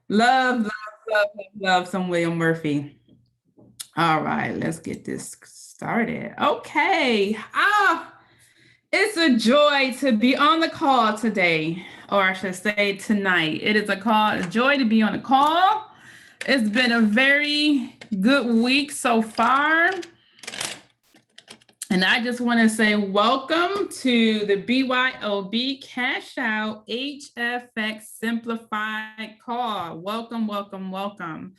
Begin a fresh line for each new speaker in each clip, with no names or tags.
Love, love, love, love, love some William Murphy. All right, let's get this started. Okay. It's a joy to be on the call today, or I should say tonight. It is a joy to be on the call. It's been a very good week so far. And I just want to say welcome to the BYOB Cashout HFX Simplified call. Welcome, welcome, welcome.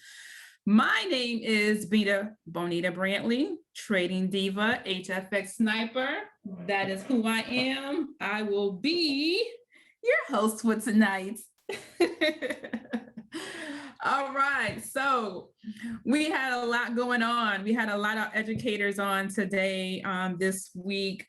My name is Bonita Brantley, Trading Diva, HFX Sniper. That is who I am. I will be your host for tonight. All right. So we had a lot going on. We had a lot of educators on today, this week.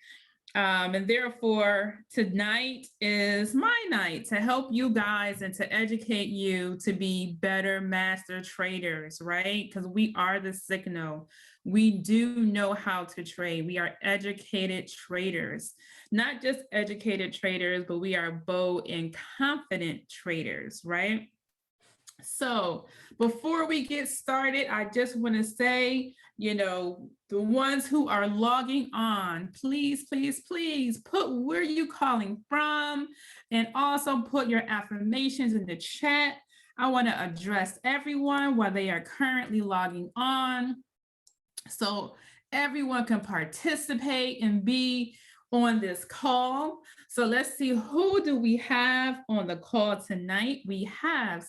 And therefore, tonight is my night to help you guys and to educate you to be better master traders, right? Because we are the signal. We do know how to trade. We are educated traders, not just educated traders, but we are bold and confident traders, right? So before we get started, I just want to say, the ones who are logging on, please, please, please put where you calling from and also put your affirmations in the chat. I want to address everyone while they are currently logging on so everyone can participate and be on this call. So let's see, who do we have on the call tonight? We have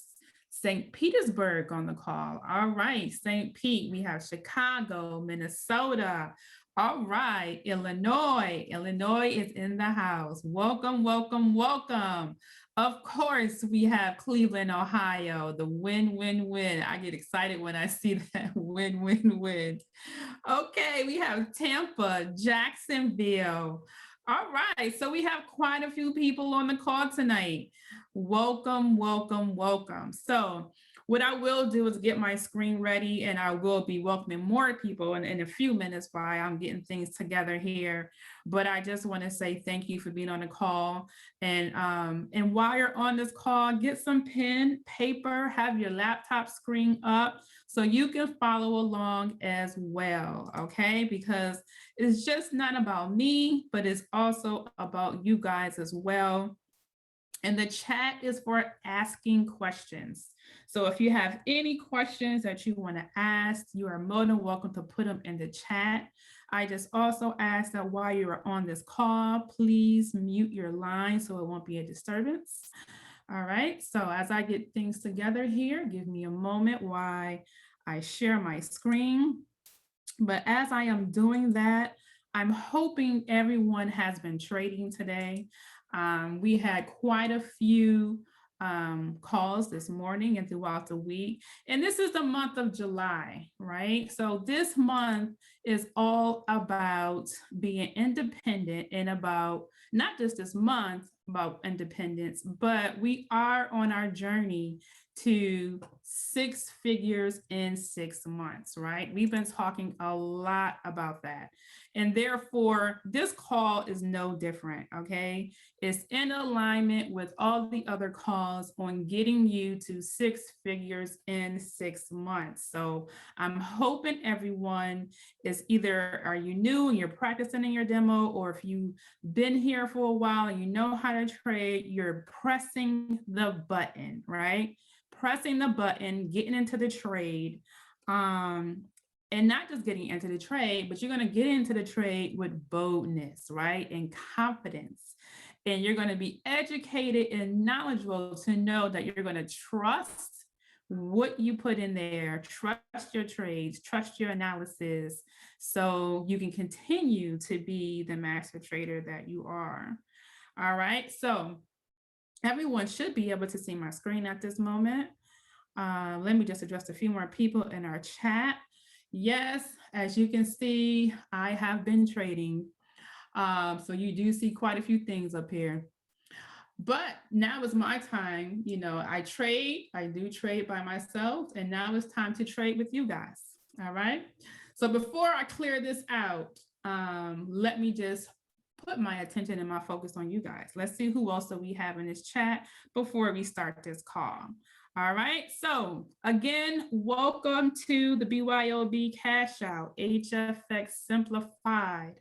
St. Petersburg on the call. All right, St. Pete. We have Chicago, Minnesota. All right, Illinois. Illinois is in the house. Welcome, welcome, welcome. Of course, we have Cleveland, Ohio, the win, win, win. I get excited when I see that win, win, win. Okay, we have Tampa, Jacksonville. All right, so we have quite a few people on the call tonight. Welcome, welcome, welcome. So what I will do is get my screen ready and I will be welcoming more people in a few minutes while I'm getting things together here. But I just want to say thank you for being on the call. And while you're on this call, get some pen, paper, have your laptop screen up so you can follow along as well, okay? Because it's just not about me, but it's also about you guys as well. And the chat is for asking questions. So if you have any questions that you want to ask, you are more than welcome to put them in the chat. I just also ask that while you are on this call, please mute your line so it won't be a disturbance. All right, so as I get things together here, give me a moment while I share my screen. But as I am doing that, I'm hoping everyone has been trading today. We had quite a few calls this morning and throughout the week. And this is the month of July, right? So this month is all about being independent and about not just this month about independence, but we are on our journey to 6 figures in 6 months, right? We've been talking a lot about that. And therefore, this call is no different, okay? It's in alignment with all the other calls on getting you to 6 figures in 6 months. So I'm hoping everyone is either, are you new and you're practicing in your demo, or if you've been here for a while and you know how to trade, you're pressing the button, right? Pressing the button, getting into the trade, and not just getting into the trade, but you're going to get into the trade with boldness, right? And confidence. And you're going to be educated and knowledgeable to know that you're going to trust what you put in there, trust your trades, trust your analysis, so you can continue to be the master trader that you are. All right. So everyone should be able to see my screen at this moment. Let me just address a few more people in our chat. Yes, as you can see, I have been trading. So you do see quite a few things up here. But now is my time. I do trade by myself, and now it's time to trade with you guys. All right. So before I clear this out, let me just put my attention and my focus on you guys. Let's see who else do we have in this chat before we start this call. All right. So again, welcome to the BYOB Cashout, HFX Simplified.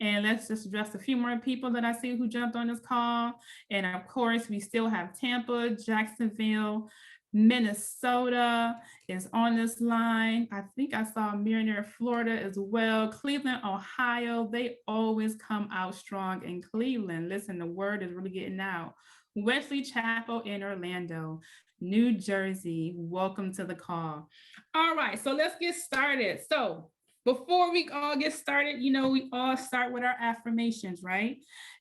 And let's just address a few more people that I see who jumped on this call. And of course, we still have Tampa, Jacksonville, Minnesota is on this line. I think I saw Mariner, Florida as well. Cleveland, Ohio, they always come out strong in Cleveland. Listen, the word is really getting out. Wesley Chapel in Orlando, New Jersey, welcome to the call. All right, so let's get started. So before we all get started, we all start with our affirmations, right?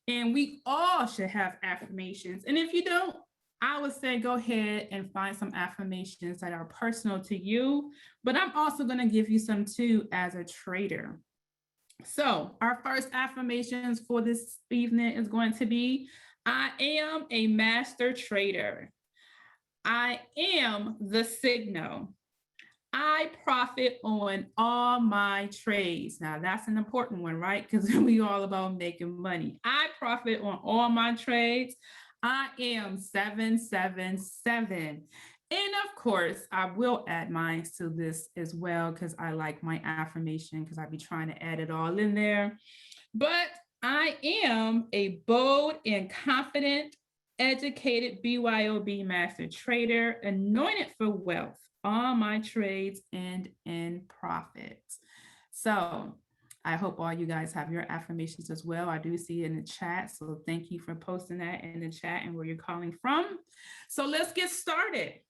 And we all should have affirmations. And if you don't, I would say go ahead and find some affirmations that are personal to you, but I'm also going to give you some too as a trader. So our first affirmations for this evening is going to be, I am a master trader. I am the signal. I profit on all my trades. Now that's an important one, right? Because we all about making money. I profit on all my trades. I am 777. And of course, I will add mine to this as well because I like my affirmation because I be trying to add it all in there. But I am a bold and confident, educated BYOB master trader, anointed for wealth, all my trades end in profits. So I hope all you guys have your affirmations as well. I do see it in the chat. So thank you for posting that in the chat and where you're calling from. So let's get started.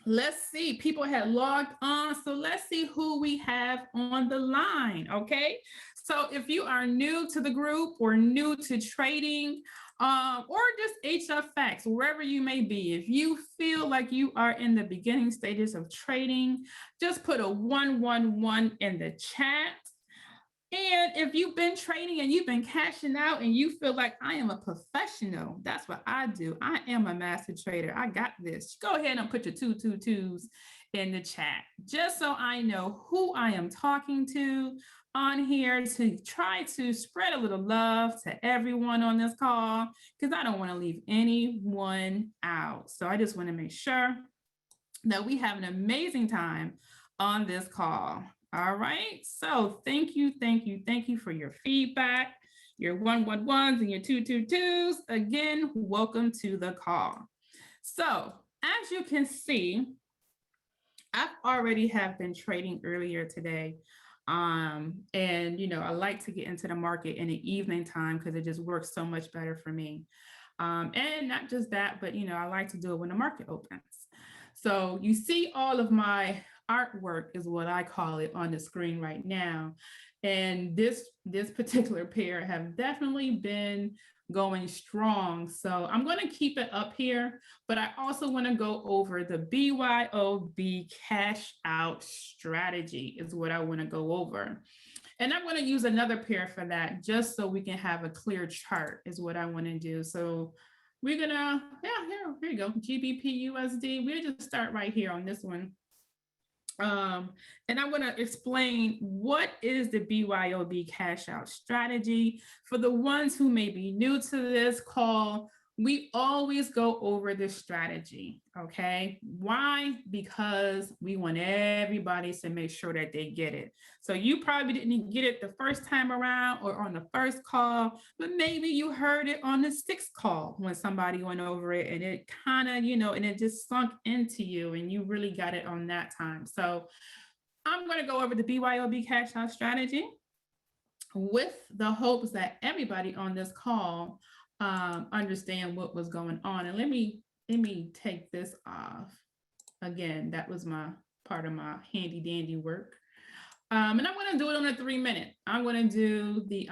Let's see, people had logged on. So let's see who we have on the line, okay? So if you are new to the group or new to trading, or just HFX, wherever you may be, if you feel like you are in the beginning stages of trading, just put a 111 in the chat. And if you've been trading and you've been cashing out and you feel like I am a professional, that's what I do. I am a master trader. I got this. Go ahead and put your 222s in the chat, just so I know who I am talking to on here, to try to spread a little love to everyone on this call, because I don't want to leave anyone out. So I just want to make sure that we have an amazing time on this call. All right. So thank you for your feedback, your 111s and your 222s. Again, welcome to the call. So as you can see, I've already have been trading earlier today. And, I like to get into the market in the evening time because it just works so much better for me. And not just that, but, I like to do it when the market opens. So you see all of my artwork is what I call it on the screen right now. And this particular pair have definitely been going strong. So I'm going to keep it up here, but I also want to go over the BYOB cash out strategy is what I want to go over. And I'm going to use another pair for that just so we can have a clear chart is what I want to do. So we're going to, here you go, GBP USD. We'll just start right here on this one. And I'm going to explain what is the BYOB cash out strategy. For the ones who may be new to this call, we always go over this strategy, okay? Why? Because we want everybody to make sure that they get it. So you probably didn't get it the first time around or on the first call, but maybe you heard it on the sixth call when somebody went over it and it kind of, and it just sunk into you and you really got it on that time. So I'm going to go over the BYOB cash out strategy with the hopes that everybody on this call understand what was going on. And let me take this off. Again, that was my part of my handy dandy work. And I'm going to do it on a 3 minute. I'm going to do the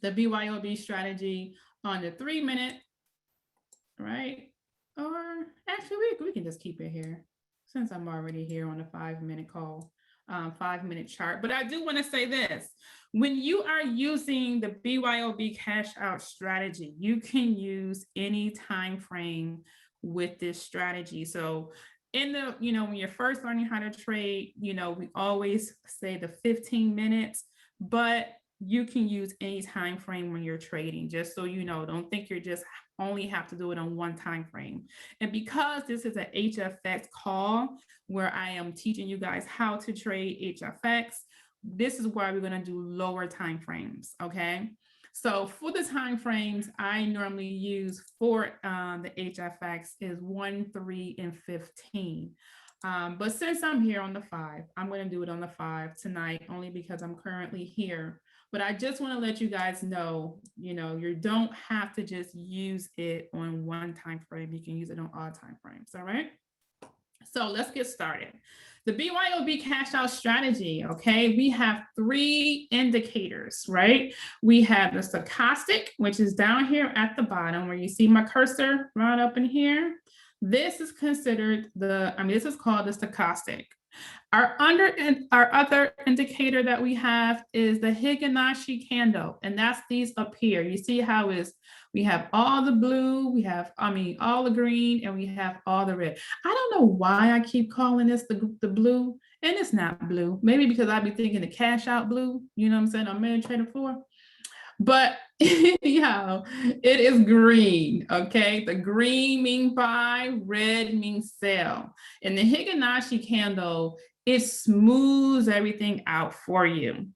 BYOB strategy on the 3 minute, right? Or actually, we can just keep it here since I'm already here on a 5 minute call. 5 minute chart. But I do want to say this, when you are using the BYOB cash out strategy, you can use any time frame with this strategy. So in the, when you're first learning how to trade, we always say the 15 minutes, but you can use any time frame when you're trading, just so you know. Don't think you're just only have to do it on one time frame. And because this is an HFX call where I am teaching you guys how to trade HFX, this is why we're going to do lower time frames. Okay. So for the time frames I normally use for the HFX is 1, 3, and 15. But since I'm here on the 5, I'm going to do it on the 5 tonight, only because I'm currently here. But I just want to let you guys know, you don't have to just use it on one time frame. You can use it on all time frames. All right. So let's get started. The BYOB cash out strategy, okay, we have 3 indicators, right? We have the stochastic, which is down here at the bottom where you see my cursor right up in here. This is considered this is called the stochastic. Our other indicator that we have is the Higinashi candle, and that's these up here. You see how we have all the blue, we have, all the green, and we have all the red. I don't know why I keep calling this the blue, and it's not blue. Maybe because I'd be thinking the cash out blue, you know what I'm saying, I'm meditating for. But yeah, it is green, okay? The green means buy, red means sell. And the Higinashi candle, it smooths everything out for you.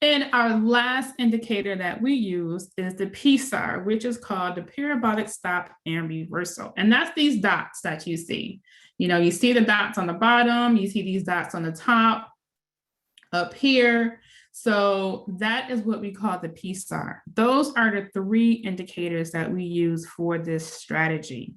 And our last indicator that we use is the PSAR, which is called the parabolic stop and reversal. And that's these dots that you see. You see the dots on the bottom, you see these dots on the top, up here. So that is what we call the PSAR. Those are the 3 indicators that we use for this strategy.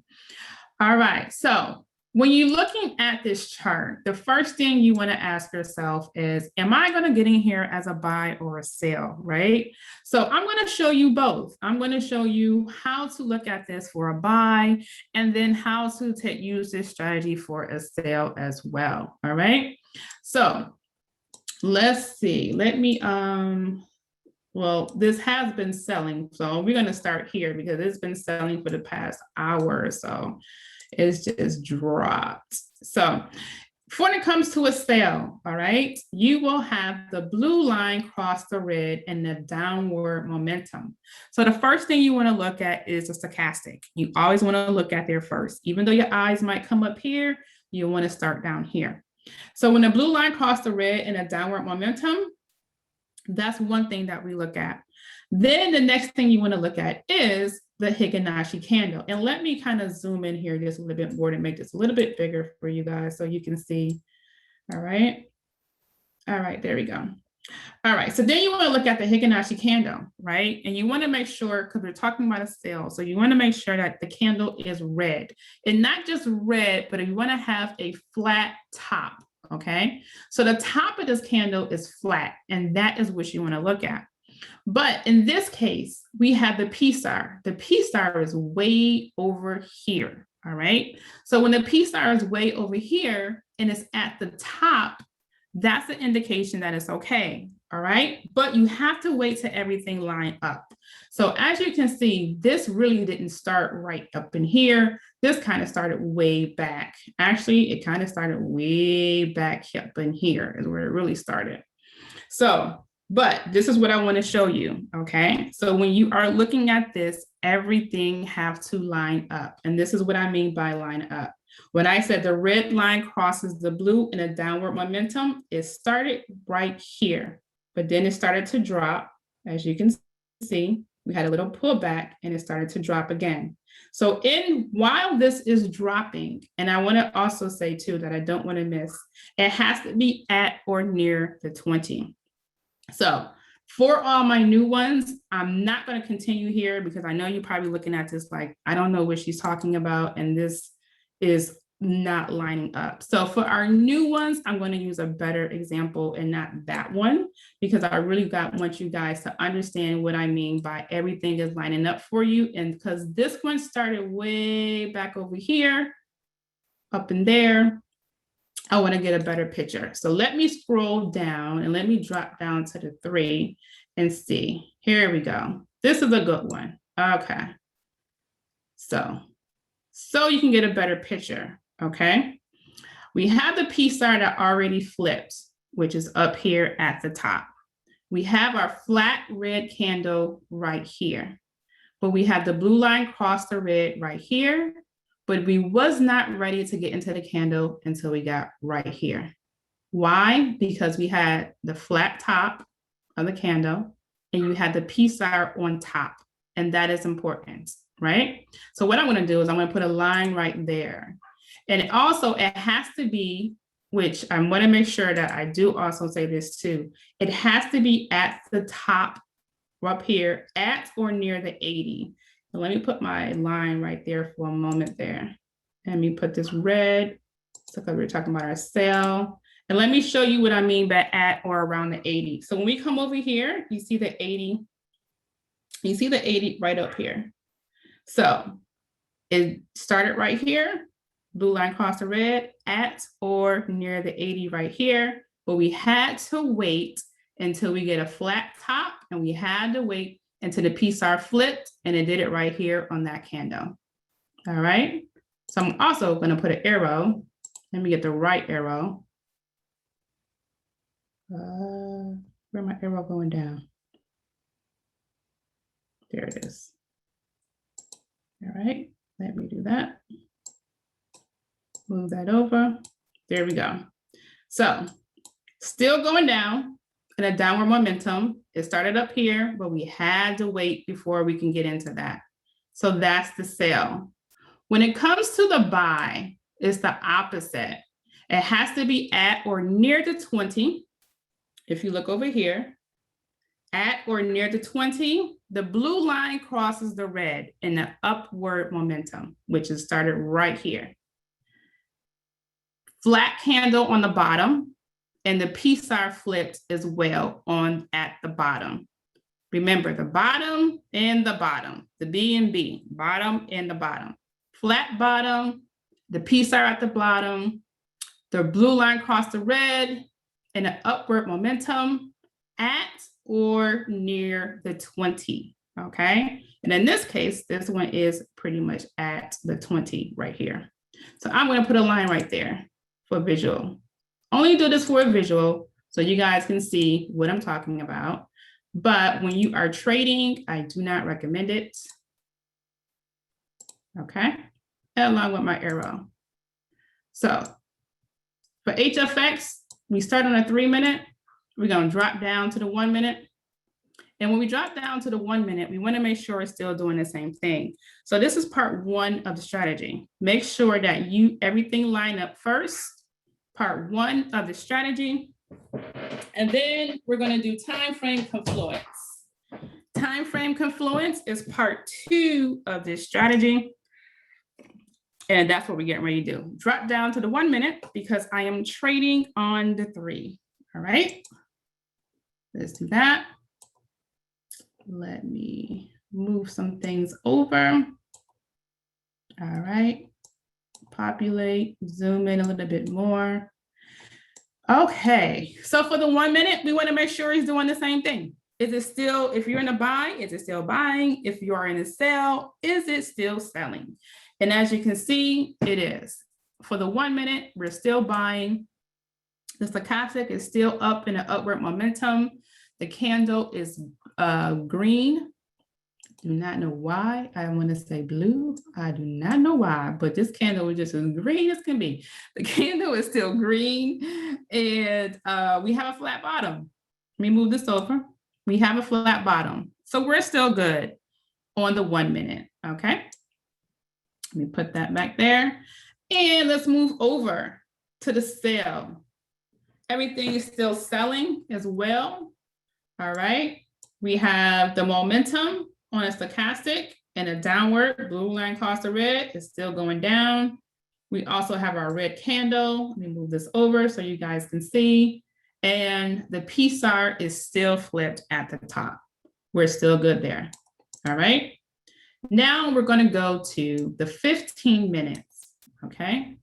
All right, so when you're looking at this chart, the first thing you want to ask yourself is, am I going to get in here as a buy or a sell, right? So I'm going to show you both. I'm going to show you how to look at this for a buy, and then how to use this strategy for a sell as well, all right? So let's see, let me, well, this has been selling, so we're going to start here because it's been selling for the past hour or so. It's just dropped. So when it comes to a sale, all right, you will have the blue line cross the red and the downward momentum. So the first thing you want to look at is the stochastic. You always want to look at there first. Even though your eyes might come up here, you want to start down here. So when the blue line crossed the red and a downward momentum, that's one thing that we look at. Then the next thing you want to look at is the Higinashi candle. And let me kind of zoom in here just a little bit more to make this a little bit bigger for you guys so you can see. All right. All right, there we go. All right, so then you want to look at the Higinashi candle, right? And you want to make sure, because we're talking about a sale, so you want to make sure that the candle is red. And not just red, but you want to have a flat top, okay? So the top of this candle is flat, and that is what you want to look at. But in this case, we have the PSAR. The PSAR is way over here, all right? So when the PSAR is way over here and it's at the top, that's an indication that it's okay, all right? But you have to wait till everything line up. So as you can see, this really didn't start right up in here. This kind of started way back. Actually, it kind of started way back up in here is where it really started. So, but this is what I want to show you, okay? So when you are looking at this, everything have to line up. And this is what I mean by line up. When I said the red line crosses the blue in a downward momentum, it started right here, but then it started to drop. As you can see, we had a little pullback and it started to drop again. So while this is dropping, and I want to also say too that I don't want to miss, it has to be at or near the 20. So for all my new ones, I'm not going to continue here because I know you're probably looking at this like, I don't know what she's talking about, and this is not lining up. So for our new ones, I'm going to use a better example and not that one, because I really want you guys to understand what I mean by everything is lining up for you. And because this one started way back over here, up in there, I want to get a better picture. So let me scroll down and let me drop down to the 3 and see. Here we go. This is a good one. Okay. So you can get a better picture, okay? We have the PSAR that already flipped, which is up here at the top. we have our flat red candle right here, but we have the blue line cross the red right here, but we was not ready to get into the candle until we got right here. Why? Because we had the flat top of the candle and you had the peace sign on top, and that is important, right? So what I'm going to do is I'm going to put a line right there. And also it has to be, which I want to make sure that I do also say this too, it has to be at the top up here at or near the 80. So let me put my line right there for a moment there. Let me put this red, because we're talking about our sell. And let me show you what I mean by at or around the 80. So when we come over here, you see the 80, you see the 80 right up here. So it started right here, blue line cross the red, at or near the 80 right here, but we had to wait until we get a flat top, and we had to wait until the PSR flipped, and it did it right here on that candle. All right. So I'm also going to put an arrow. Let me get the right arrow. Where my arrow going down? There it is. All right. Let me do that. Move that over. There we go. So still going down in a downward momentum. It started up here, but we had to wait before we can get into that. So that's the sell. When it comes to the buy, it's the opposite. It has to be at or near the 20. If you look over here, at or near the 20, the blue line crosses the red in the upward momentum, which is started right here. Flat candle on the bottom, and the PSR flipped as well on at the bottom. Remember the bottom and the bottom, the B and B, bottom and the bottom. Flat bottom, the PSR at the bottom, the blue line crossed the red, and an upward momentum at or near the 20, okay? And in this case, this one is pretty much at the 20 right here. So I'm gonna put a line right there for visual. Only do this for a visual so you guys can see what I'm talking about. But when you are trading, I do not recommend it. Okay, and along with my arrow. So for HFX, we start on a 3-minute. We're gonna drop down to the 1 minute. And when we drop down to the 1 minute, we wanna make sure it's still doing the same thing. So this is part one of the strategy. Make sure that everything line up first, part one of the strategy. And then we're gonna do time frame confluence. Time frame confluence is part two of this strategy. And that's what we're getting ready to do. Drop down to the 1 minute because I am trading on the 3. All right, let's do that. Let me move some things over. All right, populate, zoom in a little bit more. Okay, so for the 1 minute, we want to make sure he's doing the same thing. Is it still, if you're in a buy, is it still buying? If you are in a sell, is it still selling? And as you can see, it is. For the 1 minute, we're still buying. The stochastic is still up in an upward momentum. The candle is green. Do not know why. I want to say blue. I do not know why, but this candle is just as green as can be. The candle is still green, and we have a flat bottom. Let me move this over. We have a flat bottom. So we're still good on the 1 minute, okay? Let me put that back there. And let's move over to the sell. Everything is still selling as well. All right. We have the momentum on a stochastic and a downward. Blue line across the red is still going down. We also have our red candle. Let me move this over so you guys can see. And the PSR is still flipped at the top. We're still good there. All right. Now we're going to go to the 15 minutes, okay?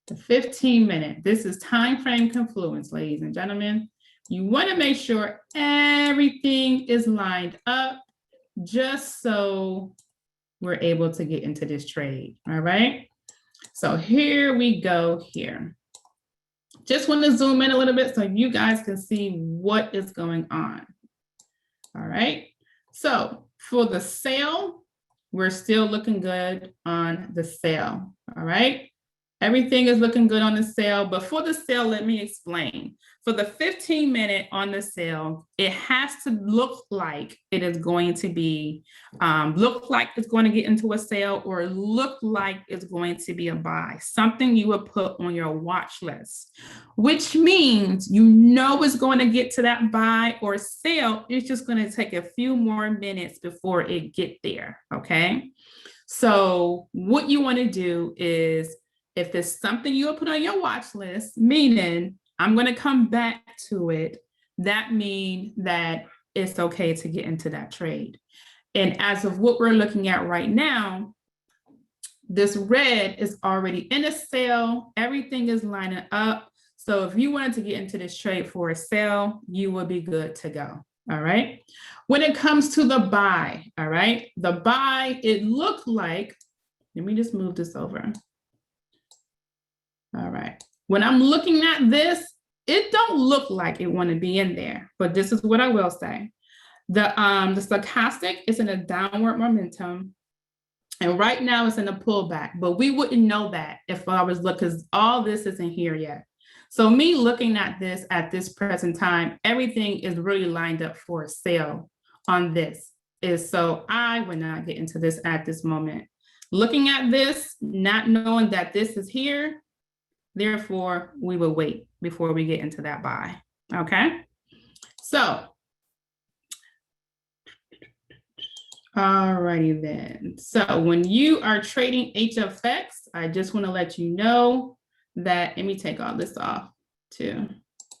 The 15 minute. This is time frame confluence, ladies and gentlemen. You want to make sure everything is lined up just so we're able to get into this trade, all right? So here we go here. Just want to zoom in a little bit so you guys can see what is going on. All right. So for the sale, we're still looking good on the sale. All right. Everything is looking good on the sale, but for the sale, let me explain. For the 15-minute on the sale, it has to look like it is going to be, look like it's going to get into a sale, or look like it's going to be a buy, something you would put on your watch list, which means you know it's going to get to that buy or sale. It's just going to take a few more minutes before it get there, okay? So what you want to do is, if it's something you'll put on your watch list, meaning I'm going to come back to it, that means that it's okay to get into that trade. And as of what we're looking at right now, this red is already in a sale. Everything is lining up. So if you wanted to get into this trade for a sale, you will be good to go. All right. When it comes to the buy, all right, the buy, it looked like, let me just move this over. All right. When I'm looking at this, it don't look like it want to be in there, but this is what I will say. The stochastic is in a downward momentum, and right now it's in a pullback, but we wouldn't know that if I was looking, because all this isn't here yet. So me looking at this at this present time, everything is really lined up for a sale on this. So I would not get into this at this moment. Looking at this, not knowing that this is here, therefore, we will wait before we get into that buy, okay? So, alrighty then. So when you are trading HFX, I just wanna let you know that, let me take all this off to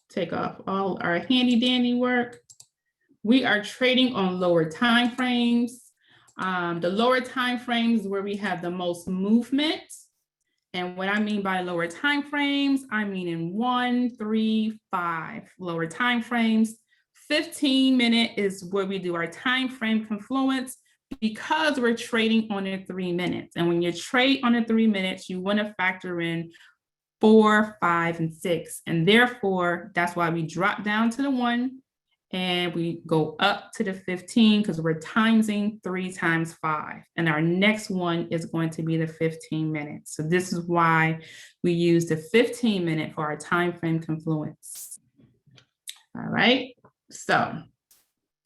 take off all our handy dandy work. We are trading on lower time frames. The lower time frames where we have the most movement. And what I mean by lower time frames, I mean in 1, 3, 5 lower time frames. 15-minute is where we do our time frame confluence, because we're trading on the 3 minutes. And when you trade on the 3 minutes, you want to factor in 4, 5, and 6. And therefore, that's why we drop down to the 1 and we go up to the 15, because we're timesing 3 times 5. And our next one is going to be the 15 minutes. So this is why we use the 15-minute for our time frame confluence. All right. So,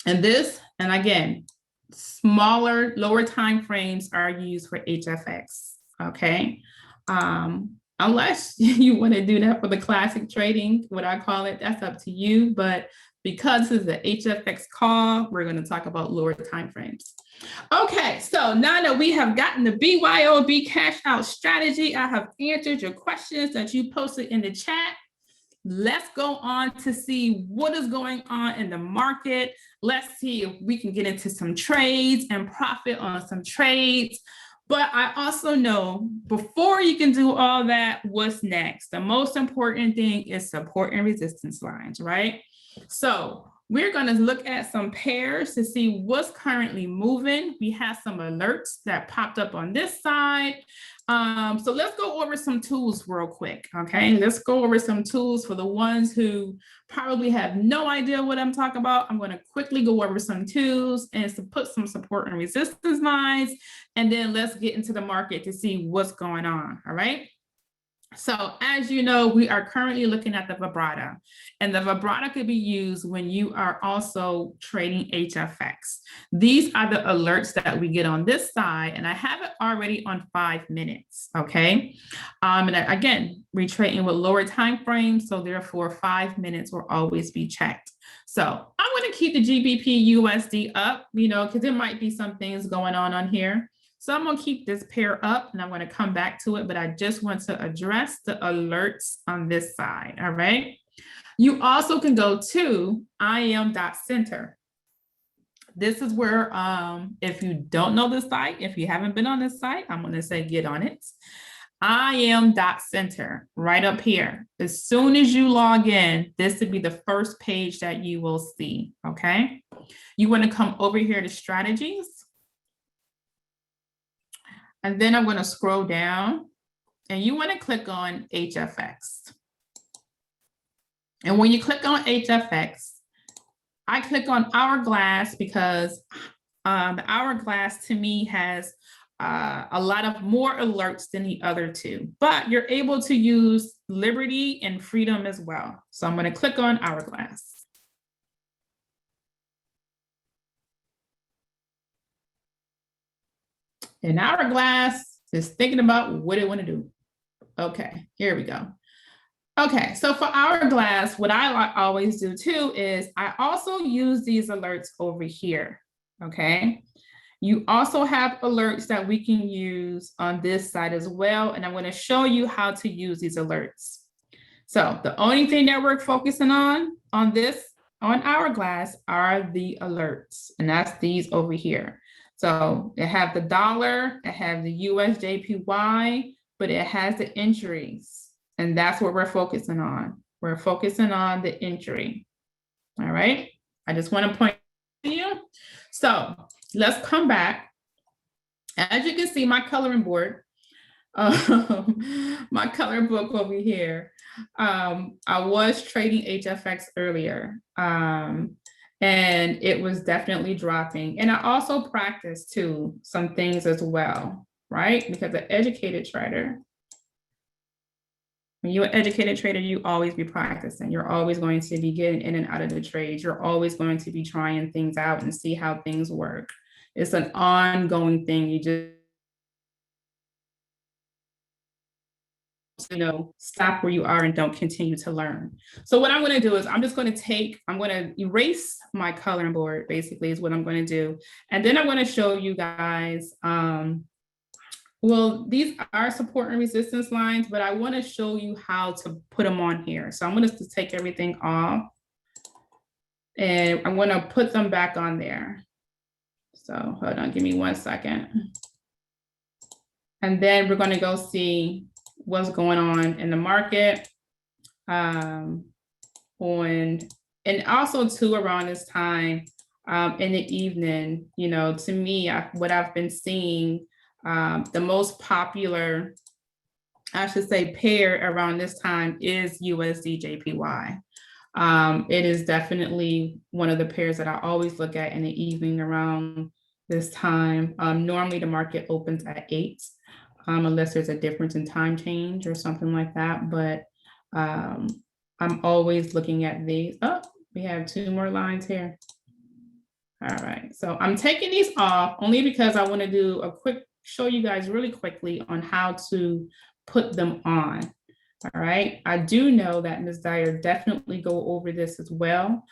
and this, and again, smaller, lower time frames are used for HFX. Okay. Unless you want to do that for the classic trading, what I call it, that's up to you. But because this is the HFX call, we're going to talk about lower time frames. Okay, so now that we have gotten the BYOB cash out strategy, I have answered your questions that you posted in the chat. Let's go on to see what is going on in the market. Let's see if we can get into some trades and profit on some trades. But I also know before you can do all that, what's next? The most important thing is support and resistance lines, right? So we're going to look at some pairs to see what's currently moving. We have some alerts that popped up on this side. So let's go over some tools real quick, okay? Let's go over some tools for the ones who probably have no idea what I'm talking about. I'm going to quickly go over some tools and to put some support and resistance lines, and then let's get into the market to see what's going on, all right? So as you know, we are currently looking at the vibrata, and the vibrata could be used when you are also trading HFX. These are the alerts that we get on this side, and I have it already on 5 minutes, okay? And again, we're trading with lower time frames, so therefore 5 minutes will always be checked. So I'm going to keep the GBP USD up, you know, because there might be some things going on here. So I'm going to keep this pair up and I'm going to come back to it, but I just want to address the alerts on this side, all right? You also can go to IM.center. This is where, if you don't know the site, if you haven't been on this site, I'm going to say get on it. IM.center, right up here. As soon as you log in, this would be the first page that you will see, okay? You want to come over here to strategies. And then I'm going to scroll down and you want to click on HFX. And when you click on HFX, I click on Hourglass because the Hourglass to me has a lot of more alerts than the other two, but you're able to use Liberty and Freedom as well. So I'm going to click on Hourglass. And Hourglass is thinking about what it want to do. Okay, here we go. Okay, so for Hourglass, what I always do too is I also use these alerts over here, okay? You also have alerts that we can use on this side as well, and I'm going to show you how to use these alerts. So the only thing that we're focusing on Hourglass are the alerts, and that's these over here. So it have the dollar, it have the USJPY, but it has the entries. And that's what we're focusing on. We're focusing on the entry. All right. I just want to point to you. So let's come back. As you can see, my coloring board, my color book over here. I was trading HFX earlier. And it was definitely dropping. And I also practiced too some things as well, right? Because an educated trader, when you're an educated trader, you always be practicing. You're always going to be getting in and out of the trades. You're always going to be trying things out and see how things work. It's an ongoing thing. You just, stop where you are and don't continue to learn. So what I'm going to do is I'm going to erase my coloring board, basically is what I'm going to do. And then I'm going to show you guys, well, these are support and resistance lines, but I want to show you how to put them on here. So I'm going to take everything off and I'm going to put them back on there. So hold on, give me 1 second. And then we're going to go see what's going on in the market. And also too, around this time in the evening, to me, what I've been seeing, the most popular, I should say, pair around this time is USD JPY. It is definitely one of the pairs that I always look at in the evening around this time. Normally the market opens at 8, unless there's a difference in time change or something like that. But I'm always looking at these. Oh, we have 2 more lines here. All right, so I'm taking these off only because I want to do a quick show you guys really quickly on how to put them on. All right, I do know that Ms. Dyer definitely go over this as well.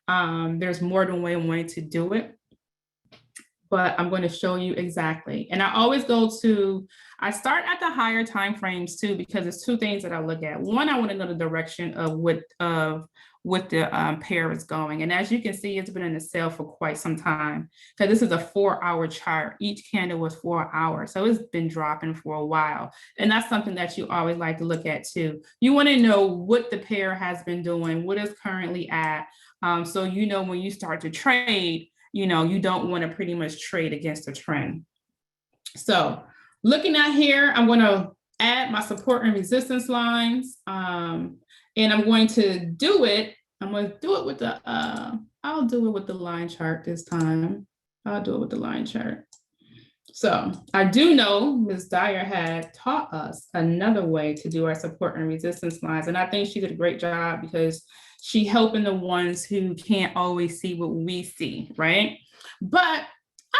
There's more than one way to do it, but I'm going to show you exactly. And I always I start at the higher time frames too, because there's 2 things that I look at. One, I want to know the direction of what the pair is going. And as you can see, it's been in the sale for quite some time, because this is a 4-hour chart. Each candle was 4 hours. So it's been dropping for a while. And that's something that you always like to look at too. You want to know what the pair has been doing, what is currently at. So when you start to trade, you don't want to pretty much trade against the trend. So looking at here, I'm going to add my support and resistance lines. And I'm going to do it. I'm going to do it with I'll do it with the line chart this time. I'll do it with the line chart. So I do know Ms. Dyer had taught us another way to do our support and resistance lines. And I think she did a great job, because she helping the ones who can't always see what we see, right? But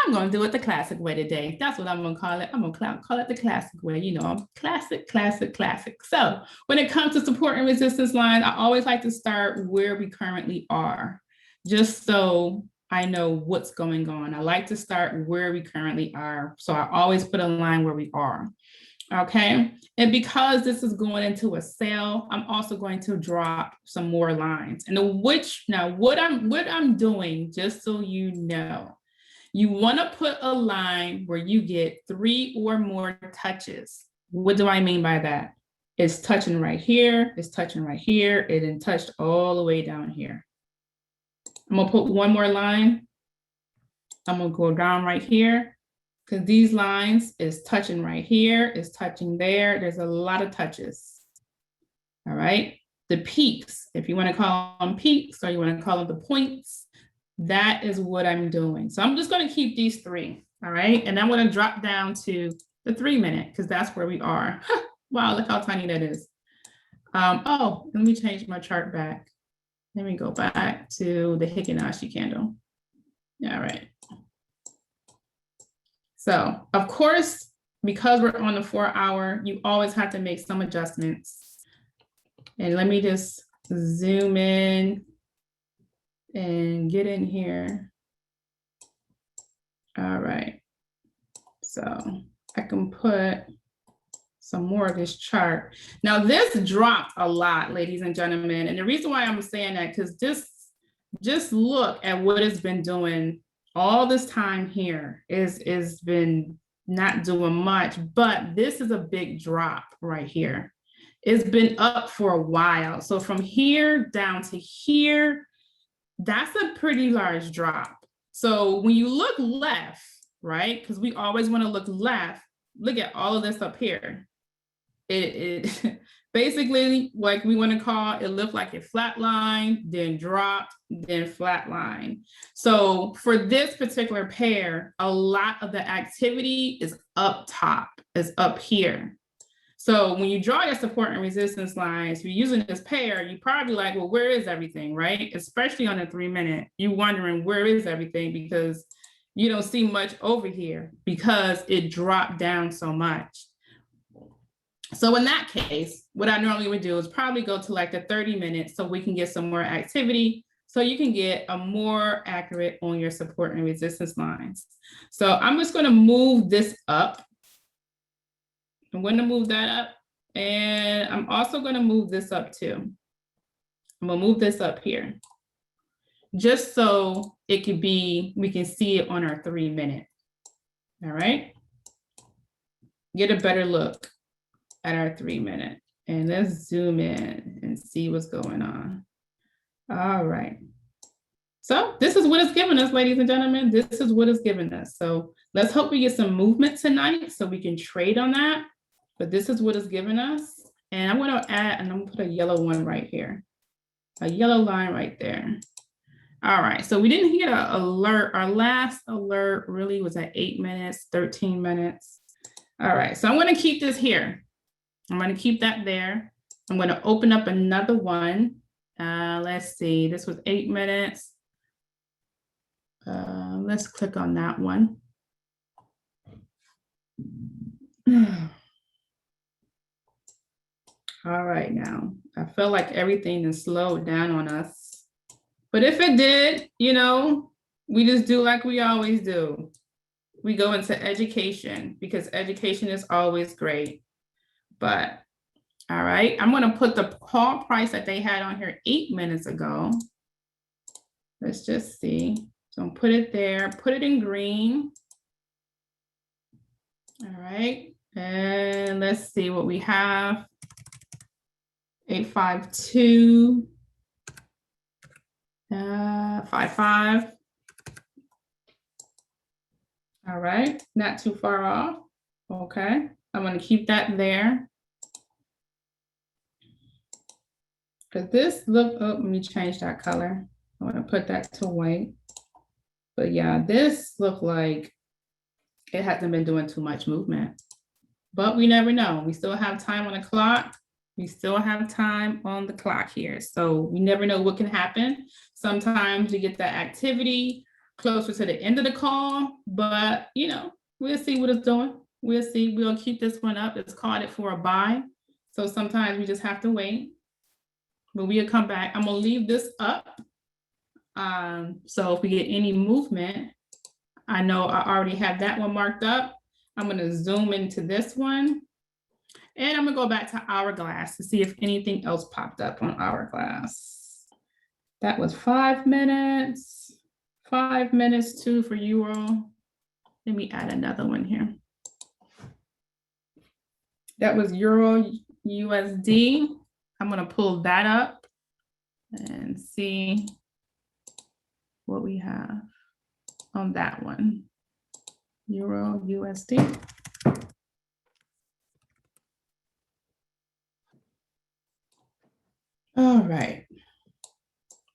I'm going to do it the classic way today. That's what I'm going to call it. I'm going to call it the classic way. Classic, classic, classic. So when it comes to support and resistance lines, I always like to start where we currently are, just so I know what's going on. I like to start where we currently are. So I always put a line where we are. Okay. And because this is going into a sale, I'm also going to drop some more lines. And what I'm doing, just so you know, you want to put a line where you get 3 or more touches. What do I mean by that? It's touching right here. It's touching right here. It didn't touch all the way down here. I'm going to put one more line. I'm going to go down right here, because these lines is touching right here. It's touching there. There's a lot of touches. All right. the peaks. If you want to call them peaks or you want to call them the points, that is what I'm doing. So I'm just going to keep these 3. All right. And I'm going to drop down to the 3 minute because that's where we are. Wow, look how tiny that is. Oh, let me change my chart back. Let me go back to the Hikinashi candle. All right. So of course, because we're on the 4 hour, you always have to make some adjustments. And let me just zoom in and get in here. All right. So I can put some more of this chart. Now this dropped a lot, ladies and gentlemen. And the reason why I'm saying that, because just look at what it's been doing all this time here is been not doing much, but this is a big drop right here. It's been up for a while. So from here down to here, that's a pretty large drop. So when you look left, right, because we always want to look left, look at all of this up here. It basically, like we want to call it, looked like it flatlined, then dropped, then flatlined. So for this particular pair, a lot of the activity is up top, is up here. So when you draw your support and resistance lines, if you're using this pair, you're probably like, well, where is everything, right? Especially on a 3 minute, you're wondering where is everything because you don't see much over here because it dropped down so much. So in that case, what I normally would do is probably go to like the 30 minutes so we can get some more activity so you can get a more accurate on your support and resistance lines. So I'm just going to move this up. I'm going to move that up, and I'm also going to move this up too. I'm going to move this up here just so it could be, we can see it on our 3 minute. All right. Get a better look at our 3 minute, and let's zoom in and see what's going on. All right. So this is what it's given us, ladies and gentlemen. This is what it's given us. So let's hope we get some movement tonight so we can trade on that. But this is what it's given us. And I'm going to add, and I'm going to put a yellow one right here, a yellow line right there. All right. So we didn't get an alert. Our last alert really was at 8 minutes, 13 minutes. All right. So I'm going to keep this here. I'm going to keep that there. I'm going to open up another one. Let's see. This was 8 minutes. Let's click on that one. All right, now, I feel like everything is slowed down on us. But if it did, you know, we just do like we always do. We go into education because education is always great. But, all right, I'm going to put the call price that they had on here 8 minutes ago. Let's just see. So put it there, put it in green. All right, and let's see what we have. 852, 55. All right, not too far off. Okay, I'm going to keep that there. Because this look, oh, let me change that color. I want to put that to white. But yeah, this looked like it hasn't been doing too much movement. But we never know. We still have time on the clock. We still have time on the clock here. So we never know what can happen. Sometimes we get that activity closer to the end of the call, but you know, we'll see what it's doing. We'll see. We'll keep this one up. It's called it for a buy. So sometimes we just have to wait. But we'll come back. I'm gonna leave this up. So if we get any movement, I know I already have that one marked up. I'm gonna zoom into this one. And I'm gonna go back to Hourglass to see if anything else popped up on Hourglass. That was 5 minutes. 5 minutes too for Euro. Let me add another one here. That was Euro USD. I'm gonna pull that up and see what we have on that one. Euro USD. All right.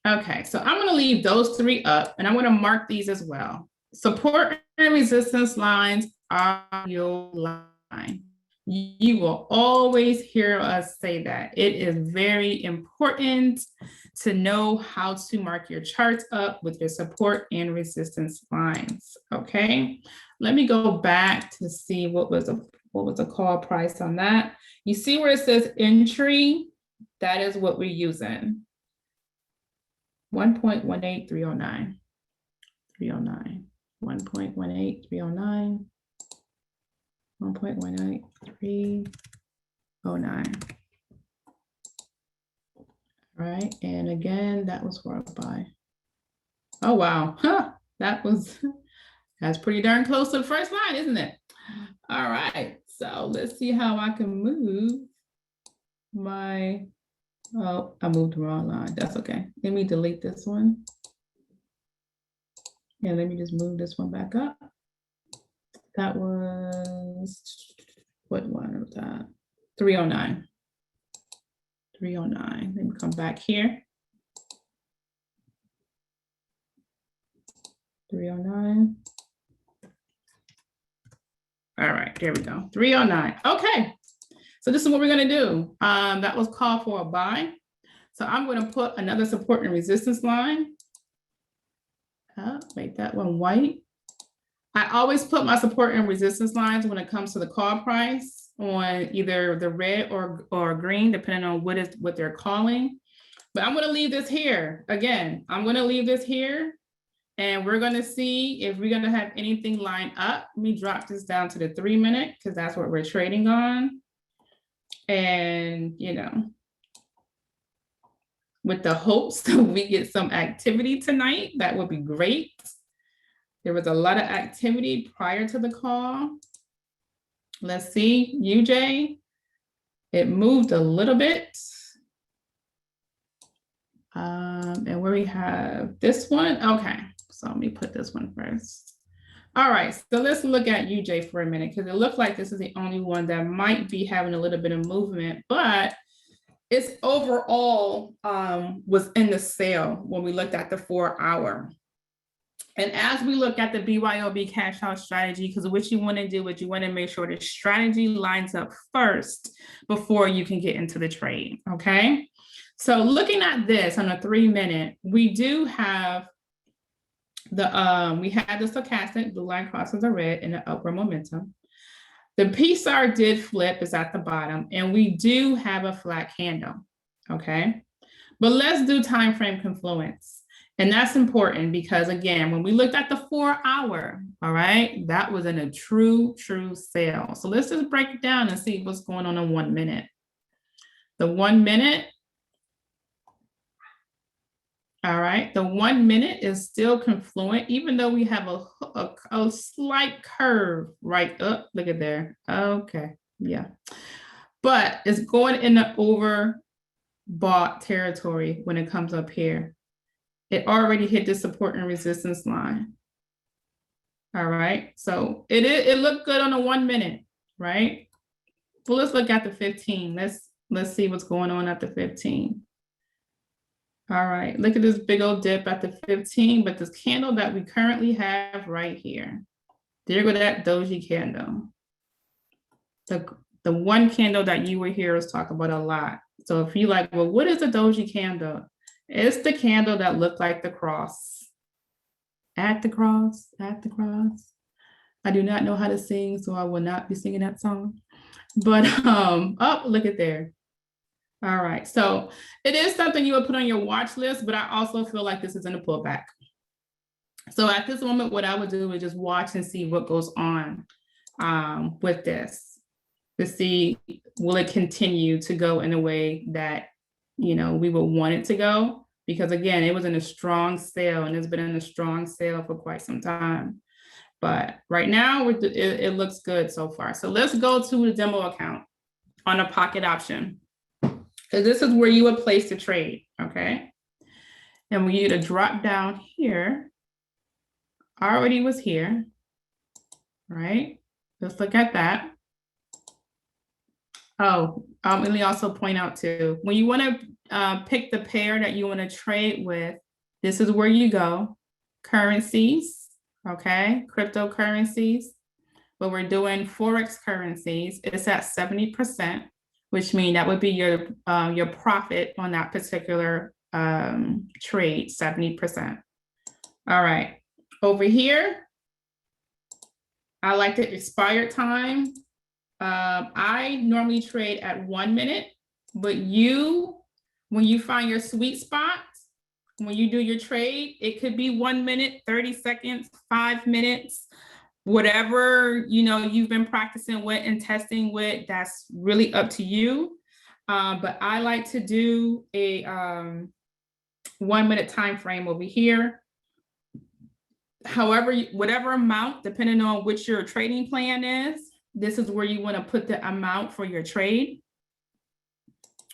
Okay, so I'm going to leave those three up, and I'm going to mark these as well. Support and resistance lines are your line. You will always hear us say that. It is very important to know how to mark your charts up with your support and resistance lines. Okay, let me go back to see what was the call price on that. You see where it says entry? That is what we're using. 1.18309. 309. 1.18309. 1.18309. All right, and again, that was for a buy. Oh wow, that's pretty darn close to the first line, isn't it? All right, so let's see how I can move my, oh, I moved the wrong line. That's okay. Let me delete this one. And let me just move this one back up. That was, what one was that? 309. 309. Let me come back here. 309. All right, there we go. 309. Okay. So this is what we're going to do. That was called for a buy. So I'm going to put another support and resistance line. Make that one white. I always put my support and resistance lines when it comes to the call price on either the red or green, depending on what they're calling. But I'm going to leave this here. Again, I'm going to leave this here. And we're going to see if we're going to have anything lined up. Let me drop this down to the 3 minute because that's what we're trading on. And, you know, with the hopes that we get some activity tonight, that would be great. There was a lot of activity prior to the call. Let's see, UJ, it moved a little bit. And where we have this one, okay. So let me put this one first. All right, so let's look at UJ for a minute because it looks like this is the only one that might be having a little bit of movement, but its overall was in the sale when we looked at the 4 hour. And as we look at the BYOB cash out strategy, because what you want to do is you want to make sure the strategy lines up first before you can get into the trade, okay? So looking at this on a 3 minute, we do have we had the stochastic, blue line crosses are red in the upward momentum. The PSAR did flip, is at the bottom, and we do have a flat candle, okay? But let's do time frame confluence. And that's important because, again, when we looked at the 4 hour, all right, that was in a true sale. So let's just break it down and see what's going on in 1 minute. The 1 minute, all right, the 1 minute is still confluent, even though we have a slight curve right up. Look at there. Okay, yeah. But it's going in the overbought territory when it comes up here. It already hit the support and resistance line. All right, so it looked good on the 1 minute, right? Well, let's look at the 15. Let's see what's going on at the 15. All right, look at this big old dip at the 15, but this candle that we currently have right here, there go that doji candle. The one candle that you will hear us talk about a lot. So if you like, well, what is a doji candle? It's the candle that looked like the cross. At the cross, at the cross. I do not know how to sing, so I will not be singing that song. But, oh, look at there. All right, so it is something you would put on your watch list, but I also feel like this is in a pullback. So at this moment, what I would do is just watch and see what goes on with this to see, will it continue to go in a way that, you know, we would want it to go? Because again, it was in a strong sale and it's been in a strong sale for quite some time. But right now, it looks good so far. So let's go to the demo account on a pocket option. So this is where you would place the trade, okay? And we need to drop down here. Already was here, right? Let's look at that. Let me also point out too, when you want to pick the pair that you want to trade with, this is where you go. Currencies, okay, cryptocurrencies. But we're doing Forex currencies. It's at 70%, which means that would be your profit on that particular trade, 70%. All right, over here, I like the expired time. I normally trade at 1 minute, but when you find your sweet spot, when you do your trade, it could be 1 minute, 30 seconds, 5 minutes, whatever, you've been practicing with and testing with, that's really up to you. But I like to do a 1 minute time frame over here. However, whatever amount, depending on which your trading plan is, this is where you want to put the amount for your trade.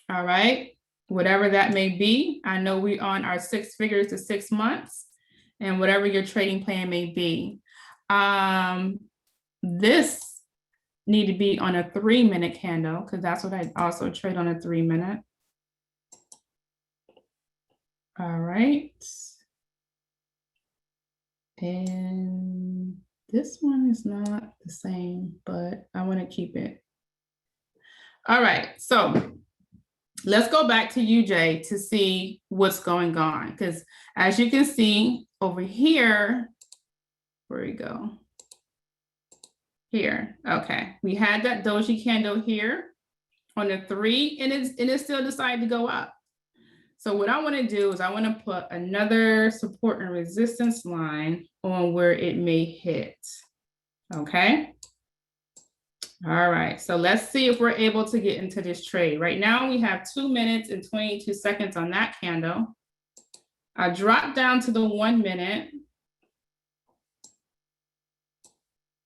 All right, whatever that may be. I know we're on our 6 figures to 6 months, and whatever your trading plan may be. This need to be on a 3 minute candle, because that's what I also trade on a 3 minute. All right. And this one is not the same, but I want to keep it. All right, so let's go back to UJ to see what's going on, because as you can see over here, where we go? Here, okay. We had that doji candle here on the 3, and it still decided to go up. So what I want to do is I want to put another support and resistance line on where it may hit. Okay. All right. So let's see if we're able to get into this trade. Right now we have 2 minutes and 22 seconds on that candle. I dropped down to the 1 minute.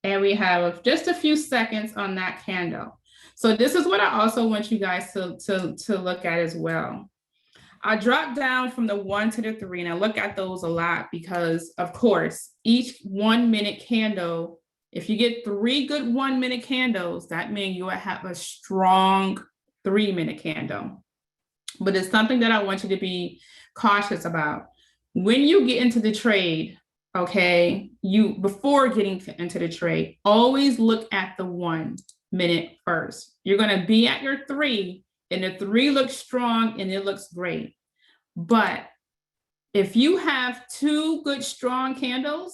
And we have just a few seconds on that candle. So this is what I also want you guys to look at as well. I dropped down from the 1 to the 3, and I look at those a lot because, of course, each 1 minute candle, if you get 3 good 1 minute candles, that means you will have a strong 3 minute candle. But it's something that I want you to be cautious about. When you get into the trade, okay, before getting into the trade, always look at the 1 minute first. You're going to be at your 3, and the 3 looks strong and it looks great. But if you have 2 good strong candles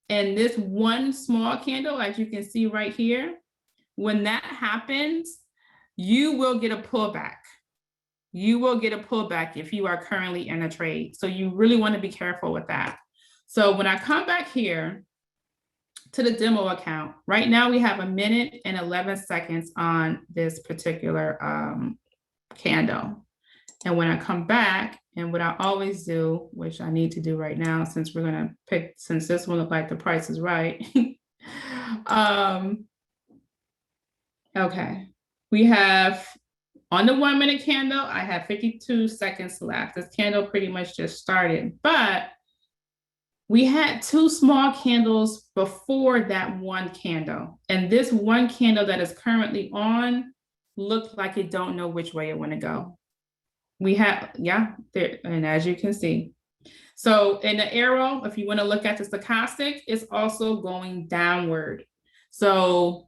and this 1 small candle, as you can see right here, when that happens, you will get a pullback. You will get a pullback if you are currently in a trade. So you really want to be careful with that. So when I come back here to the demo account, right now we have 1 minute and 11 seconds on this particular candle. And when I come back, and what I always do, which I need to do right now, since we're going to pick, since this one looks like the price is right. Okay, we have on the 1 minute candle, I have 52 seconds left. This candle pretty much just started, but we had 2 small candles before that 1 candle. And this 1 candle that is currently on looked like it don't know which way it want to go. We have, yeah, there, and as you can see. So in the arrow, if you want to look at the stochastic, it's also going downward. So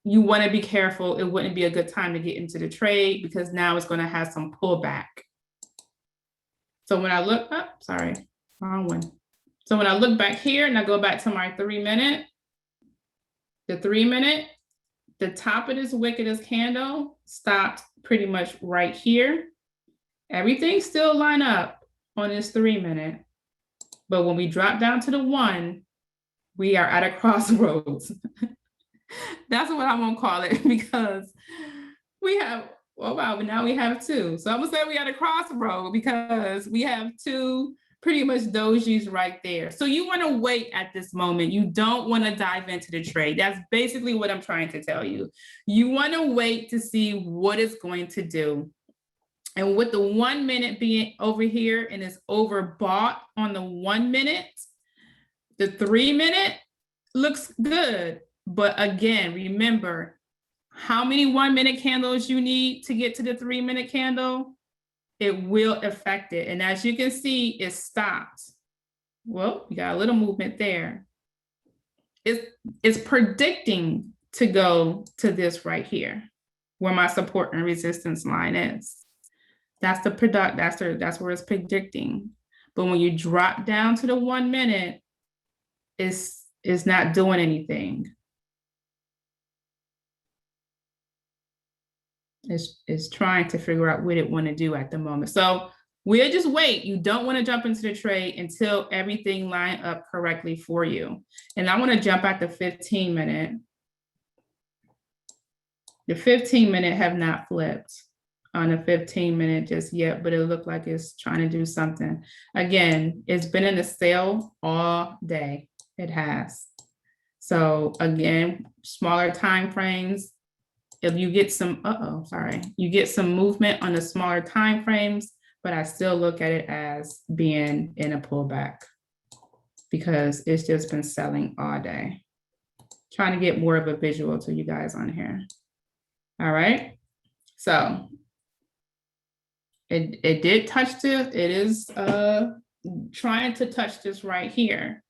you want to be careful. It wouldn't be a good time to get into the trade because now it's going to have some pullback. So when I look up, sorry, wrong one. So when I look back here and I go back to my 3 minute, the 3 minute, the top of this wickedest candle stopped pretty much right here. Everything still line up on this 3 minute. But when we drop down to the 1, we are at a crossroads. That's what I'm gonna call it because we have, oh wow, now we have 2. So I'm gonna say we at a crossroad because we have 2 pretty much dojis right there. So you wanna wait at this moment. You don't wanna dive into the trade. That's basically what I'm trying to tell you. You wanna wait to see what it's going to do. And with the 1 minute being over here and it's overbought on the 1 minute, the 3 minute looks good. But again, remember, how many 1 minute candles you need to get to the 3 minute candle, it will affect it. And as you can see, it stopped. Well, we got a little movement there. It's predicting to go to this right here, where my support and resistance line is. That's the product, that's where it's predicting. But when you drop down to the 1 minute, it's not doing anything. It's trying to figure out what it want to do at the moment. So we'll just wait. You don't want to jump into the trade until everything line up correctly for you. And I want to jump at the 15 minute. The 15 minute have not flipped on the 15 minute just yet, but it looked like it's trying to do something. Again, it's been in the sale all day. It has. So again, smaller time frames. If you get some, you get some movement on the smaller time frames, but I still look at it as being in a pullback because it's just been selling all day. Trying to get more of a visual to you guys on here. All right, so it did touch this. It is trying to touch this right here,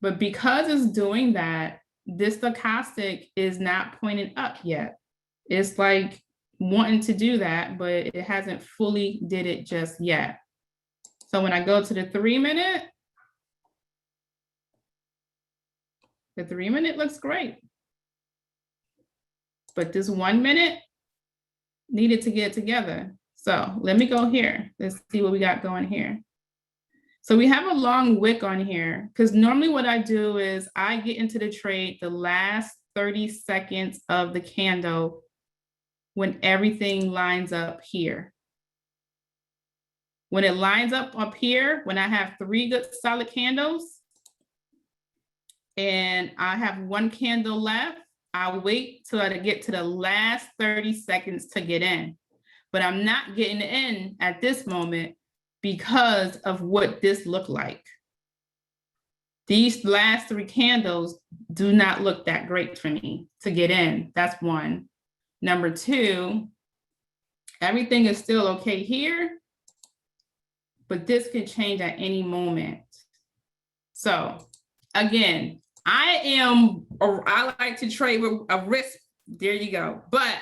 but because it's doing that, this stochastic is not pointing up yet. It's like wanting to do that, but it hasn't fully did it just yet. So when I go to the 3 minute, the 3 minute looks great. But this 1 minute needed to get together. So let me go here. Let's see what we got going here. So we have a long wick on here because normally what I do is I get into the trade the last 30 seconds of the candle when everything lines up here. When it lines up here, when I have 3 good solid candles and I have 1 candle left, I'll wait till I get to the last 30 seconds to get in. But I'm not getting in at this moment because of what this looked like. These last 3 candles do not look that great for me to get in. That's one. Number 2, everything is still okay here, but this can change at any moment. So again, I like to trade with a risk. There you go. But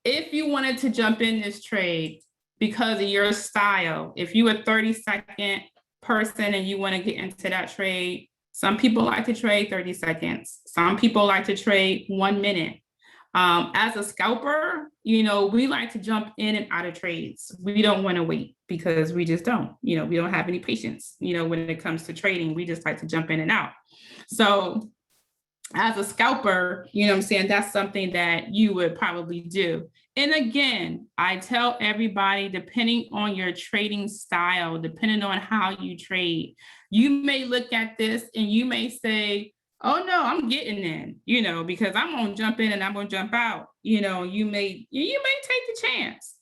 if you wanted to jump in this trade because of your style, if you're a 30-second person and you want to get into that trade, some people like to trade 30 seconds. Some people like to trade 1 minute. As a scalper, we like to jump in and out of trades. We don't want to wait because we just don't, we don't have any patience, when it comes to trading. We just like to jump in and out. So as a scalper, that's something that you would probably do. And again, I tell everybody, depending on your trading style, depending on how you trade, you may look at this and you may say, oh no, I'm getting in, because I'm going to jump in and I'm going to jump out. You may take the chance.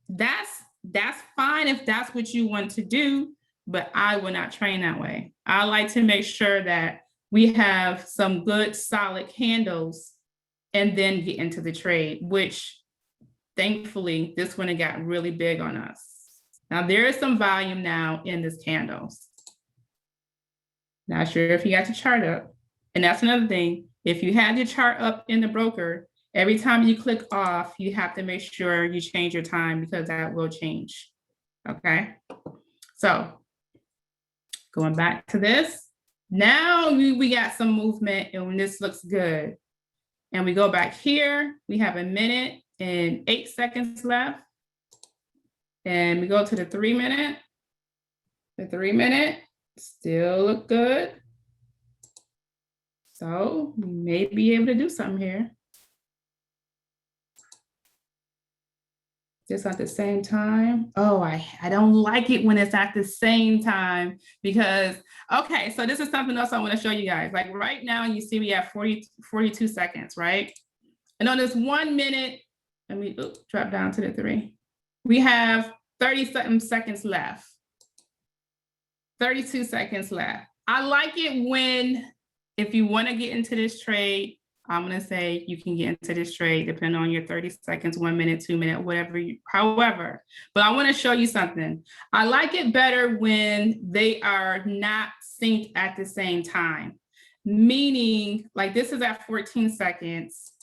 That's fine if that's what you want to do, but I will not train that way. I like to make sure that we have some good solid candles and then get into the trade, which thankfully this one got really big on us. Now there is some volume now in this candles. Not sure if you got your chart up. And that's another thing. If you have your chart up in the broker, every time you click off, you have to make sure you change your time because that will change. Okay. So going back to this, now we got some movement and this looks good. And we go back here, we have 1 minute and 8 seconds left. And we go to the 3 minute. The 3 minute still look good. So we may be able to do something here. Just at the same time. Oh, I don't like it when it's at the same time because, okay, so this is something else I want to show you guys. Like right now, you see we have 42 seconds, right? And on this 1 minute, let me drop down to the 3. We have 30-something seconds left. 32 seconds left. I like it when, if you want to get into this trade, I'm gonna say you can get into this trade depending on your 30 seconds, 1 minute, 2 minute, whatever, however. But I wanna show you something. I like it better when they are not synced at the same time. Meaning, like this is at 14 seconds,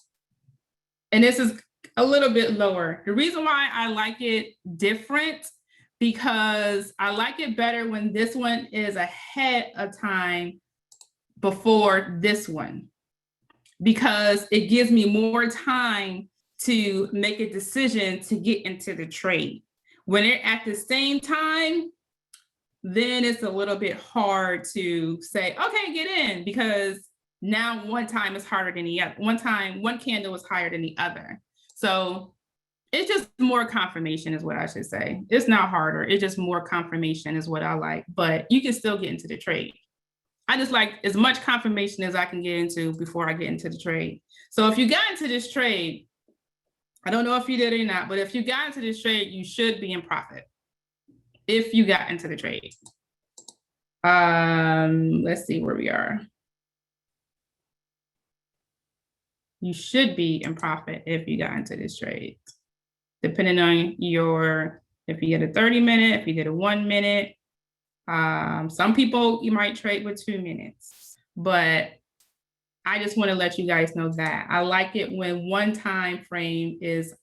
and this is a little bit lower. The reason why I like it different, because I like it better when this one is ahead of time before this one, because it gives me more time to make a decision to get into the trade. When they're at the same time, then it's a little bit hard to say, okay, get in, because now one time is harder than the other. One candle is higher than the other. So it's just more confirmation is what I should say. It's not harder. It's just more confirmation is what I like, but you can still get into the trade. I just like as much confirmation as I can get into before I get into the trade. So if you got into this trade, I don't know if you did or not, but if you got into this trade, you should be in profit. If you got into the trade. Let's see where we are. You should be in profit if you got into this trade. Depending on if you get a 30 minute, if you did a 1 minute. Some people you might trade with 2 minutes, but I just want to let you guys know that I like it when one time frame is,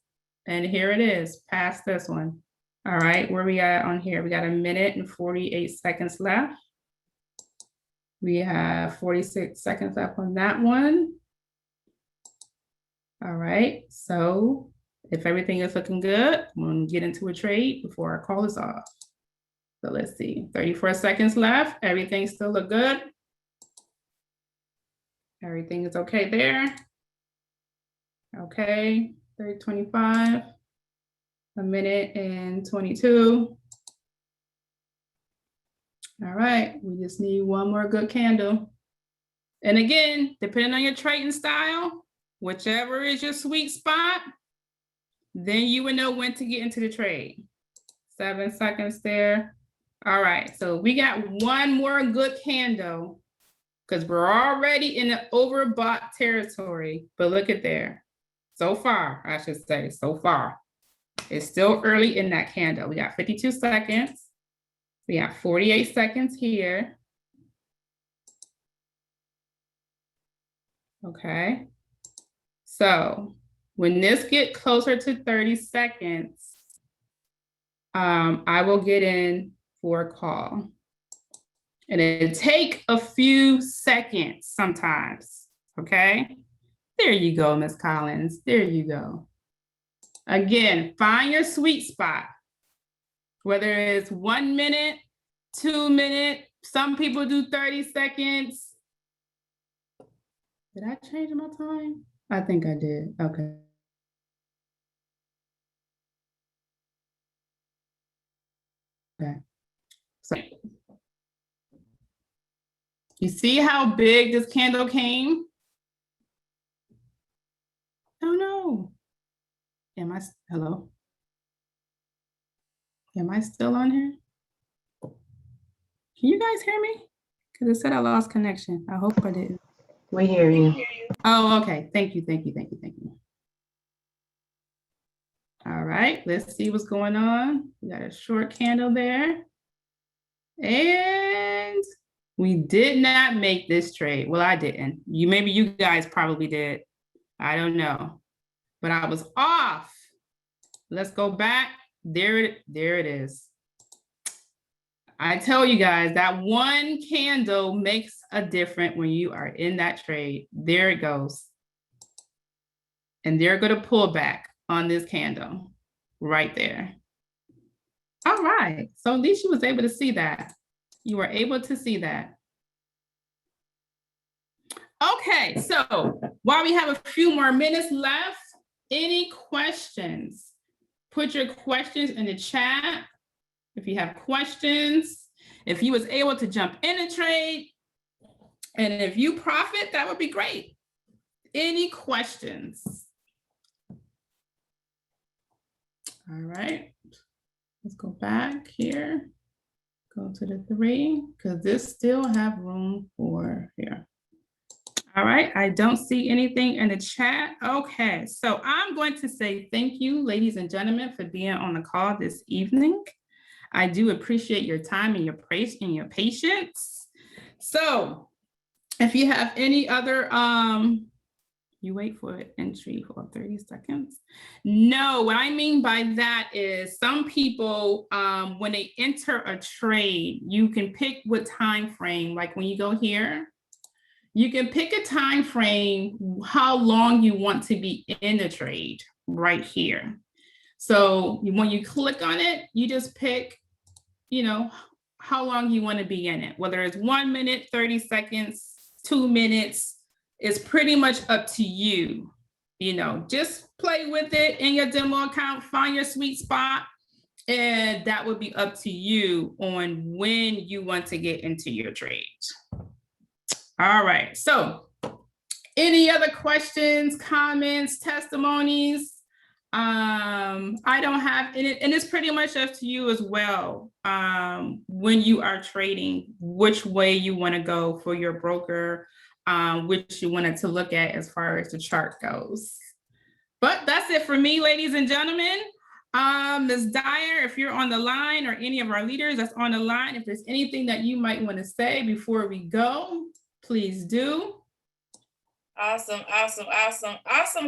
and here it is, past this one. All right, where we at on here? We got 1 minute and 48 seconds left. We have 46 seconds left on that one. All right, so if everything is looking good, I'm gonna get into a trade before our call is off. So let's see, 34 seconds left. Everything still look good. Everything is okay there. Okay, 25, 1 minute and 22. All right, we just need one more good candle. And again, depending on your trading style, whichever is your sweet spot, then you would know when to get into the trade. 7 seconds there. All right, so we got one more good candle because we're already in the overbought territory, but look at there. So far, I should say, so far. It's still early in that candle. We got 52 seconds. We got 48 seconds here. Okay. So when this gets closer to 30 seconds, I will get in for a call. And it'll take a few seconds sometimes, okay? There you go, Miss Collins, there you go. Again, find your sweet spot, whether it's 1 minute, 2 minutes, some people do 30 seconds. Did I change my time? I think I did, okay. Okay, so you see how big this candle came? Oh no. Hello? Am I still on here? Can you guys hear me? Because it said I lost connection. I hope I didn't.
We hear you.
Oh, okay. Thank you. All right, let's see what's going on. We got a short candle there. And we did not make this trade. Well, I didn't. Maybe you guys probably did. I don't know. But I was off. Let's go back. There it is. I tell you guys, that one candle makes a difference when you are in that trade. There it goes. And they're going to pull back on this candle right there. All right. So at least you was able to see that. You were able to see that. Okay. So while we have a few more minutes left, any questions? Put your questions in the chat. If you have questions, if you was able to jump in a trade, and if you profit, that would be great. Any questions? All right, let's go back here. Go to the 3, because this still have room for here. All right, I don't see anything in the chat. Okay, so I'm going to say thank you, ladies and gentlemen, for being on the call this evening. I do appreciate your time and your praise and your patience. So if you have any other, you wait for entry for 30 seconds. No, what I mean by that is some people, when they enter a trade, you can pick what time frame, like when you go here, you can pick a time frame, how long you want to be in the trade right here. So when you click on it, you just pick, how long you want to be in it, whether it's 1 minute, 30 seconds, 2 minutes, it's pretty much up to you. Just play with it in your demo account, find your sweet spot, and that would be up to you on when you want to get into your trade. All right, so any other questions, comments, testimonies? I don't have any, and it's pretty much up to you as well. When you are trading, which way you want to go for your broker, which you wanted to look at as far as the chart goes. But that's it for me, ladies and gentlemen. Ms. Dyer, if you're on the line, or any of our leaders that's on the line, if there's anything that you might want to say before we go, please do.
Awesome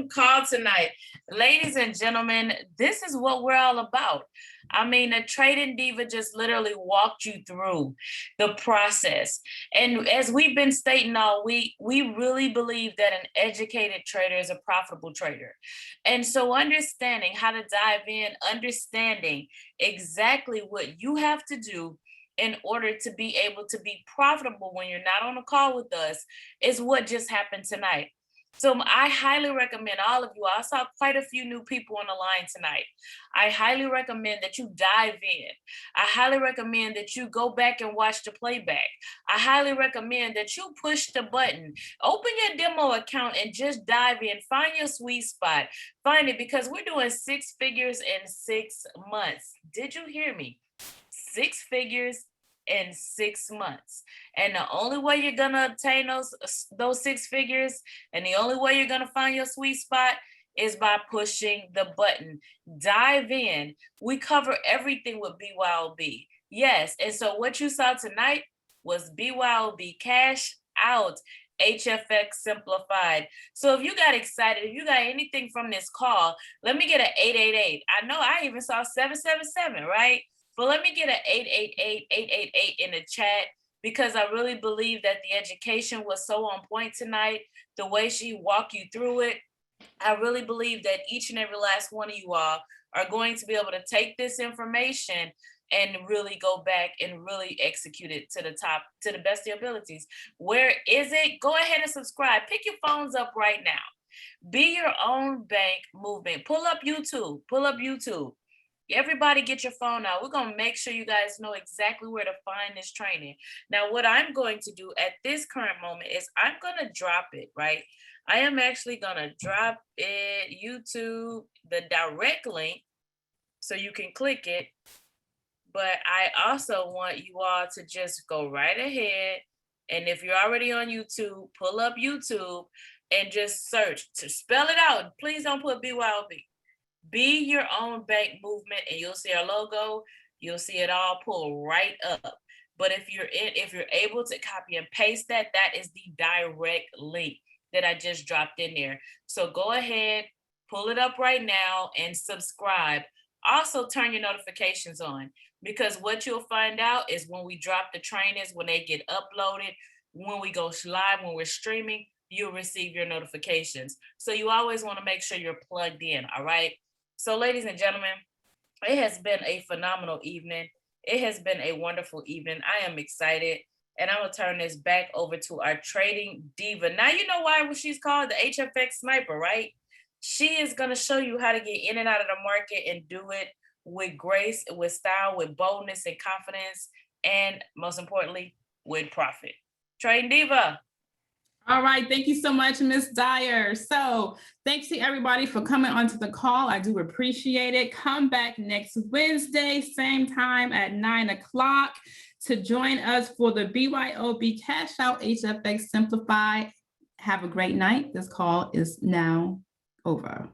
call tonight. Ladies and gentlemen, this is what we're all about. I mean, the Trading Diva just literally walked you through the process. And as we've been stating all week, we really believe that an educated trader is a profitable trader. And so understanding how to dive in, understanding exactly what you have to do in order to be able to be profitable when you're not on a call with us is what just happened tonight. So I highly recommend all of you. I saw quite a few new people on the line tonight. I highly recommend that you dive in. I highly recommend that you go back and watch the playback. I highly recommend that you push the button, open your demo account and just dive in, find your sweet spot, find it, because we're doing 6 figures in 6 months. Did you hear me? 6 figures in 6 months. And the only way you're gonna obtain those 6 figures, and the only way you're gonna find your sweet spot, is by pushing the button. Dive in. We cover everything with BYOB. Yes, and so what you saw tonight was BYOB Cash Out, HFX Simplified. So if you got excited, if you got anything from this call, let me get an 888. I know I even saw 777, right? But let me get an 888 in the chat, because I really believe that the education was so on point tonight. The way she walked you through it, I really believe that each and every last one of you all are going to be able to take this information and really go back and really execute it to the top, to the best of your abilities. Where is it? Go ahead and subscribe. Pick your phones up right now. Be Your Own Bank Movement. Pull up YouTube. Everybody get your phone out. We're going to make sure you guys know exactly where to find this training. Now, what I'm going to do at this current moment is I'm going to drop it, right? I am actually going to drop it, YouTube, the direct link, so you can click it. But I also want you all to just go right ahead. And if you're already on YouTube, pull up YouTube and just search to spell it out. Please don't put BYOB. Be Your Own Bank Movement, and you'll see our logo. You'll see it all pull right up. But if you're able to copy and paste that is the direct link that I just dropped in there. So go ahead, pull it up right now and subscribe. Also turn your notifications on, because what you'll find out is when we drop the trainings, when they get uploaded, when we go live, when we're streaming, you'll receive your notifications. So you always want to make sure you're plugged in, all right? So ladies and gentlemen, it has been a phenomenal evening. It has been a wonderful evening. I am excited. And I'm going to turn this back over to our Trading Diva. Now you know why she's called the HFX Sniper, right? She is going to show you how to get in and out of the market and do it with grace, with style, with boldness and confidence, and most importantly, with profit. Trading Diva.
All right, thank you so much, Ms. Dyer. So thanks to everybody for coming onto the call. I do appreciate it. Come back next Wednesday, same time at 9 o'clock to join us for the BYOB Cash Out HFX Simplified Have a great night. This call is now over.